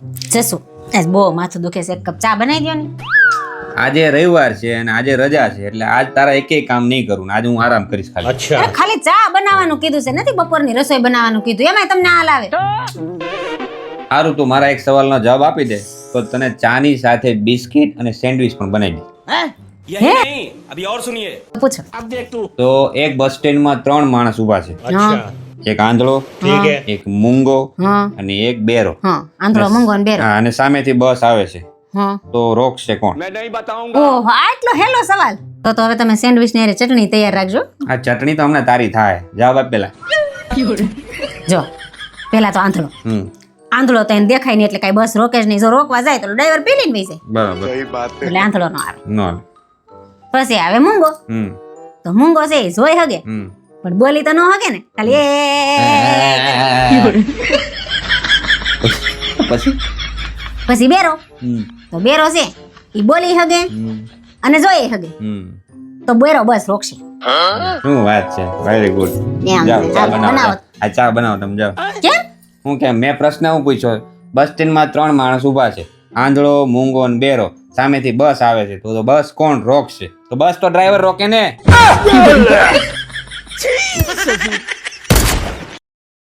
જસુ આજ બહુ માથું દુખે છે, એક કપ ચા બનાવી દો ને. આજે રવિવાર છે અને આજે રજા છે એટલે આજ તારા એકેય કામ નહીં કરું ને આજે હું આરામ કરીશ ખાલી. અરે ખાલી ચા બનાવવાનું કીધું છે, નથી બપોરની રસોઈ બનાવવાનું કીધું, એમાંય તમને હાલ આવે. સારું તું મારા એક સવાલનો જવાબ આપી દે તો તને ચાની સાથે બિસ્કિટ અને સેન્ડવિચ પણ બનાવી દે. હે अभी और सुनिए પૂછો. તો એક બસ સ્ટેન્ડમાં 3 માણસ ઊભા છે. હા એક આંધળો, એક મૂંગો હા અને એક બેરો. હા આંધળો મંગો ને બેરો. હા, અને સામેથી બસ આવે છે હા તો રોકશે કોણ? ઓહો આટલો હેલો સવાલ. તો હવે તમે સેન્ડવિચ ની હારે ચટણી તૈયાર રાખજો. આ ચટણી તો હમણાં તારી થાય. જવાબ આપ પેલા. જો પેલા તો આંધળો. આંધળો તો એને દેખાય નહીં એટલે કઈ બસ રોકે જ નહીં. જો રોકવા જાય તો ડ્રાઈવર પીલીને વહી જાય, બરાબર. એટલે આંધળો નો આવે. નો. પછી આવે મૂંગો. તો મૂંગો છે એ જોઈ હગે પણ બોલી તો ન હગે ને, ખાલી પછી પછી બેરો. તો બેરો છે એ બોલી હગે અને જોઈ હગે તો બેરો બસ રોકશે. શું વાત છે, વેરી ગુડ. એમ, જાઓ ચા બનાવો. બનાવો. આ ચા બનાવો તમે જાઓ. કેમ? હું કેમ મેં પ્રશ્ન હું પૂછ્યો, બસ સ્ટેન્ડમાં 3 માણસ ઊભા છે, આંધળો, મૂંગો અને બેરો. સામેથી બસ આવે છે તો બસ કોણ રોકશે? તો બસ તો ડ્રાઈવર રોકે ને.